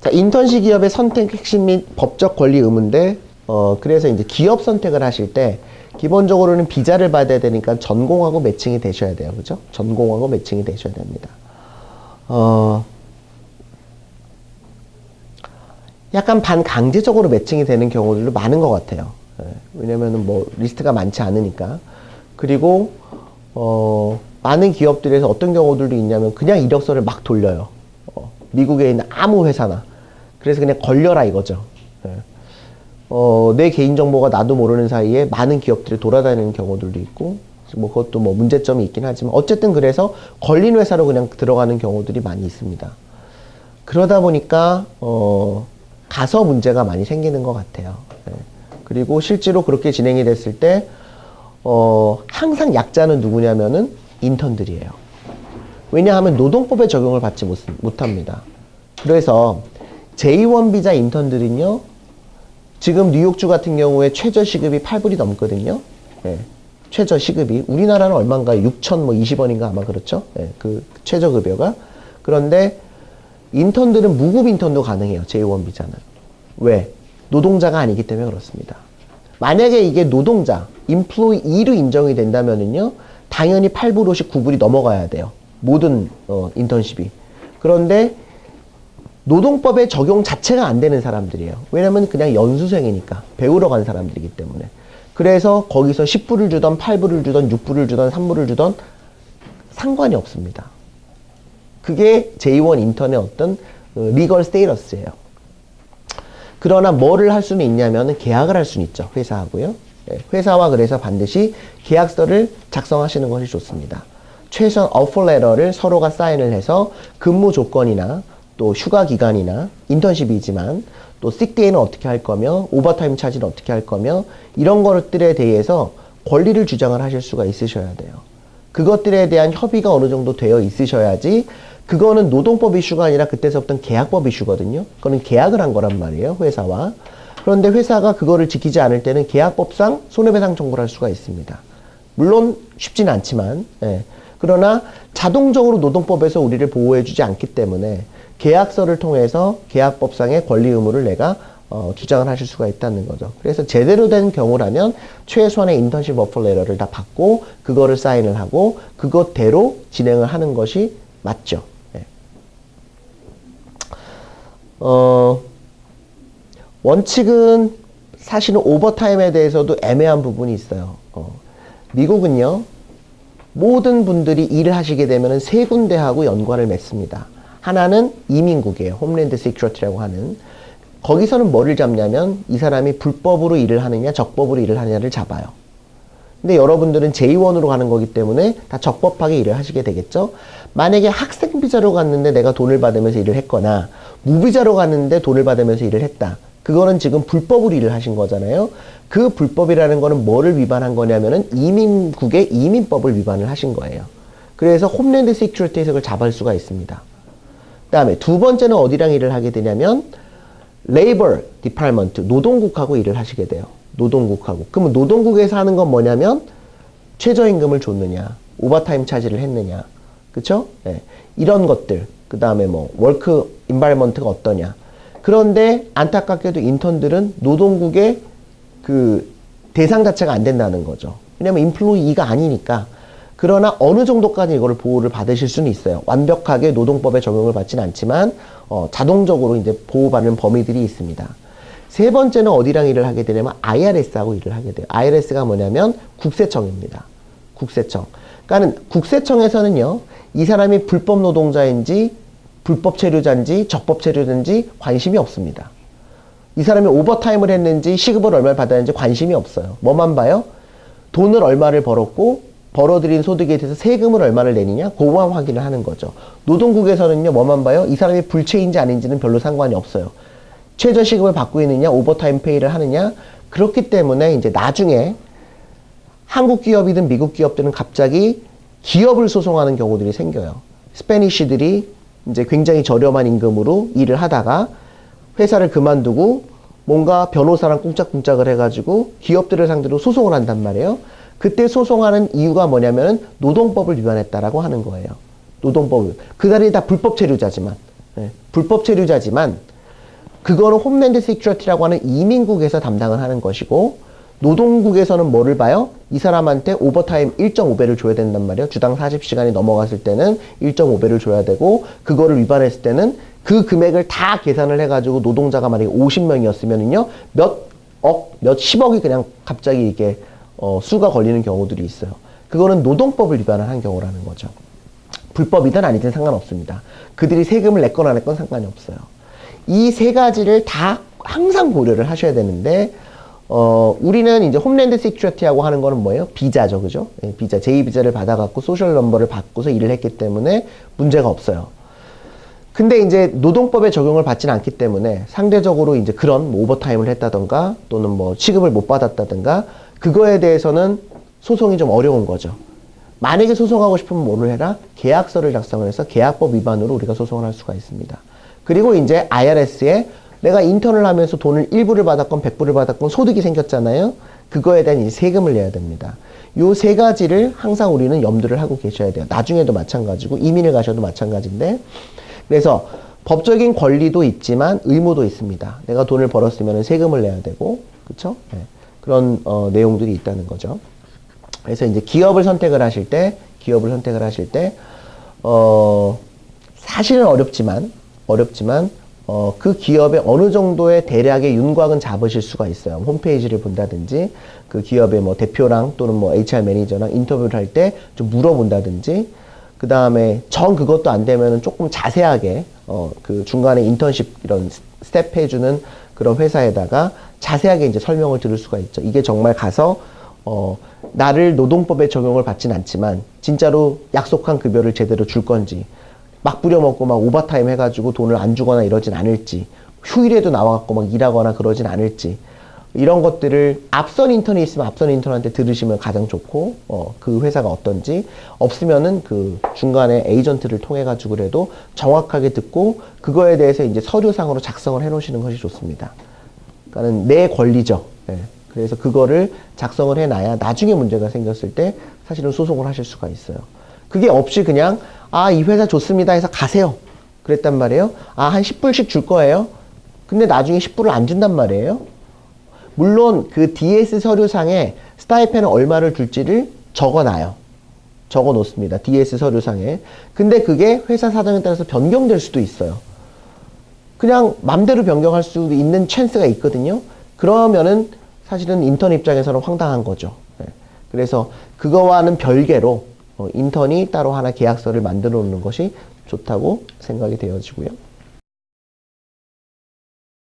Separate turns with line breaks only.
자, 인턴시 기업의 선택 핵심 및 법적 권리 의무인데, 그래서 이제 기업 선택을 하실 때, 기본적으로는 비자를 받아야 되니까 전공하고 매칭이 되셔야 돼요. 그죠? 전공하고 매칭이 되셔야 됩니다. 약간 반강제적으로 매칭이 되는 경우들도 많은 것 같아요. 왜냐면은 뭐 리스트가 많지 않으니까. 그리고 많은 기업들에서 어떤 경우들도 있냐면 그냥 이력서를 막 돌려요. 미국에 있는 아무 회사나. 그래서 그냥 걸려라 이거죠. 내 개인정보가 나도 모르는 사이에 많은 기업들이 돌아다니는 경우들도 있고, 뭐 그것도 뭐 문제점이 있긴 하지만 어쨌든 그래서 걸린 회사로 그냥 들어가는 경우들이 많이 있습니다. 그러다 보니까 가서 문제가 많이 생기는 것 같아요. 그리고 실제로 그렇게 진행이 됐을 때 항상 약자는 누구냐면은 인턴들이에요. 왜냐하면 노동법의 적용을 받지 못합니다. 그래서 J1 비자 인턴들은요, 지금 뉴욕주 같은 경우에 최저 시급이 8불이 넘거든요. 최저 시급이 우리나라는 얼마인가요? 6,020원인가 아마 그렇죠? 그 최저 급여가. 그런데 인턴들은 무급 인턴도 가능해요. J1 비자는. 왜? 노동자가 아니기 때문에 그렇습니다. 만약에 이게 노동자, 인플로이로 인정이 된다면은요, 당연히 8불, 50, 9불이 넘어가야 돼요. 모든 인턴십이. 그런데 노동법의 적용 자체가 안 되는 사람들이에요. 왜냐면 그냥 연수생이니까 배우러 간 사람들이기 때문에. 그래서 거기서 10불을 주던 8불을 주던 6불을 주던 3불을 주던 상관이 없습니다. 그게 J1 인턴의 어떤 리걸 스테이터스예요. 그러나 뭐를 할 수는 있냐면 계약을 할 수는 있죠. 회사하고요. 회사와 그래서 반드시 계약서를 작성하시는 것이 좋습니다. 최소한 오퍼 레터를 서로가 사인을 해서 근무 조건이나 또 휴가 기간이나 인턴십이지만 또 식데이는 어떻게 할 거며 오버타임 차지는 어떻게 할 거며 이런 것들에 대해서 권리를 주장을 하실 수가 있으셔야 돼요. 그것들에 대한 협의가 어느 정도 되어 있으셔야지. 그거는 노동법 이슈가 아니라 그때서부터는 계약법 이슈거든요. 그거는 계약을 한 거란 말이에요, 회사와. 그런데 회사가 그거를 지키지 않을 때는 계약법상 손해배상 청구를 할 수가 있습니다. 물론 쉽지는 않지만, 그러나 자동적으로 노동법에서 우리를 보호해주지 않기 때문에 계약서를 통해서 계약법상의 권리 의무를 내가 주장을 하실 수가 있다는 거죠. 그래서 제대로 된 경우라면 최소한의 인턴십 오퍼 레터를 다 받고 그거를 사인을 하고 그것대로 진행을 하는 것이 맞죠. 원칙은 사실은 오버타임에 대해서도 애매한 부분이 있어요. 미국은요, 모든 분들이 일을 하시게 되면 세 군데하고 연관을 맺습니다. 하나는 이민국이에요. 홈랜드 시큐리티라고 하는. 거기서는 뭐를 잡냐면 이 사람이 불법으로 일을 하느냐 적법으로 일을 하느냐를 잡아요. 근데 여러분들은 J1으로 가는 거기 때문에 다 적법하게 일을 하시게 되겠죠. 만약에 학생 비자로 갔는데 내가 돈을 받으면서 일을 했거나 무비자로 갔는데 돈을 받으면서 일을 했다. 그거는 지금 불법으로 일을 하신 거잖아요. 그 불법이라는 거는 뭐를 위반한 거냐면은 이민국의 이민법을 위반을 하신 거예요. 그래서 홈랜드 시큐리티 해석을 잡을 수가 있습니다. 그 다음에 두 번째는 어디랑 일을 하게 되냐면 레이버 디파트먼트, 노동국하고 일을 하시게 돼요. 노동국하고. 그러면 노동국에서 하는 건 뭐냐면 최저임금을 줬느냐, 오버타임 차지를 했느냐, 그쵸? 이런 것들. 그 다음에 뭐 월크 인바이먼트가 어떠냐. 그런데 안타깝게도 인턴들은 노동국의 그 대상 자체가 안 된다는 거죠. 왜냐면 인플로이가 아니니까. 그러나 어느 정도까지 이거를 보호를 받으실 수는 있어요. 완벽하게 노동법에 적용을 받지는 않지만 자동적으로 이제 보호받는 범위들이 있습니다. 세 번째는 어디랑 일을 하게 되냐면 IRS하고 일을 하게 돼요. IRS가 뭐냐면 국세청입니다. 국세청. 그러니까 국세청에서는요, 이 사람이 불법 노동자인지 불법 체류자인지 적법 체류자인지 관심이 없습니다. 이 사람이 오버타임을 했는지 시급을 얼마를 받았는지 관심이 없어요. 뭐만 봐요? 돈을 얼마를 벌었고 벌어들인 소득에 대해서 세금을 얼마를 내느냐, 그거만 확인을 하는 거죠. 노동국에서는요, 뭐만 봐요? 이 사람이 불체인지 아닌지는 별로 상관이 없어요. 최저 시급을 받고 있느냐, 오버타임 페이를 하느냐. 그렇기 때문에 이제 나중에 한국 기업이든 미국 기업들은 갑자기 기업을 소송하는 경우들이 생겨요. 스페니쉬들이 이제 굉장히 저렴한 임금으로 일을 하다가 회사를 그만두고 뭔가 변호사랑 꿍짝꿍짝을 해가지고 기업들을 상대로 소송을 한단 말이에요. 그때 소송하는 이유가 뭐냐면 노동법을 위반했다라고 하는 거예요. 노동법. 그들이 다 불법 체류자지만, 불법 체류자지만, 그거는 홈랜드 시큐리티라고 하는 이민국에서 담당을 하는 것이고, 노동국에서는 뭐를 봐요? 이 사람한테 오버타임 1.5배를 줘야 된단 말이에요. 주당 40시간이 넘어갔을 때는 1.5배를 줘야 되고, 그거를 위반했을 때는 그 금액을 다 계산을 해가지고 노동자가 만약에 50명이었으면은요, 몇십억이 그냥 갑자기 이게, 수가 걸리는 경우들이 있어요. 그거는 노동법을 위반을 한 경우라는 거죠. 불법이든 아니든 상관없습니다. 그들이 세금을 냈건 안 냈건 상관이 없어요. 이 세 가지를 다 항상 고려를 하셔야 되는데, 우리는 이제 홈랜드 시큐리티하고 하는 거는 뭐예요? 비자죠, 그죠? 예, 비자, 제2비자를 받아갖고 소셜 넘버를 받고서 일을 했기 때문에 문제가 없어요. 근데 이제 노동법에 적용을 받지는 않기 때문에 상대적으로 이제 그런 뭐 오버타임을 했다던가 또는 뭐 취급을 못 받았다던가 그거에 대해서는 소송이 좀 어려운 거죠. 만약에 소송하고 싶으면 뭐를 해라? 계약서를 작성을 해서 계약법 위반으로 우리가 소송을 할 수가 있습니다. 그리고 이제 IRS에 내가 인턴을 하면서 돈을 1불을 받았건 100불을 받았건 소득이 생겼잖아요. 그거에 대한 이제 세금을 내야 됩니다. 요 세 가지를 항상 우리는 염두를 하고 계셔야 돼요. 나중에도 마찬가지고 이민을 가셔도 마찬가지인데 그래서 법적인 권리도 있지만 의무도 있습니다. 내가 돈을 벌었으면 세금을 내야 되고 그렇죠? 네. 그런 내용들이 있다는 거죠. 그래서 이제 기업을 선택을 하실 때 사실은 어렵지만 그 기업의 어느 정도의 대략의 윤곽은 잡으실 수가 있어요. 홈페이지를 본다든지 그 기업의 뭐 대표랑 또는 뭐 HR 매니저랑 인터뷰를 할 때 좀 물어본다든지 그 다음에 그것도 안 되면은 조금 자세하게 그 중간에 인턴십 이런 스텝 해주는 그런 회사에다가 자세하게 이제 설명을 들을 수가 있죠. 이게 정말 가서 나를 노동법에 적용을 받진 않지만 진짜로 약속한 급여를 제대로 줄 건지 막 부려먹고 막 오버타임 해가지고 돈을 안 주거나 이러진 않을지 휴일에도 나와갖고 막 일하거나 그러진 않을지 이런 것들을 앞선 인턴이 있으면 앞선 인턴한테 들으시면 가장 좋고 그 회사가 어떤지 없으면은 그 중간에 에이전트를 통해 가지고라도 정확하게 듣고 그거에 대해서 이제 서류상으로 작성을 해 놓으시는 것이 좋습니다. 그러니까는 내 권리죠. 예. 그래서 그거를 작성을 해놔야 나중에 문제가 생겼을 때 사실은 소송을 하실 수가 있어요. 그게 없이 그냥 이 회사 좋습니다 해서 가세요. 그랬단 말이에요. 한 10불씩 줄 거예요. 근데 나중에 10불을 안 준단 말이에요. 물론 그 DS 서류상에 스타이펜은 얼마를 줄지를 적어놔요. 적어 놓습니다. DS 서류상에. 근데 그게 회사 사정에 따라서 변경될 수도 있어요. 그냥 맘대로 변경할 수 있는 찬스가 있거든요. 그러면은 사실은 인턴 입장에서는 황당한 거죠. 그래서 그거와는 별개로 인턴이 따로 하나 계약서를 만들어 놓는 것이 좋다고 생각이 되어지고요.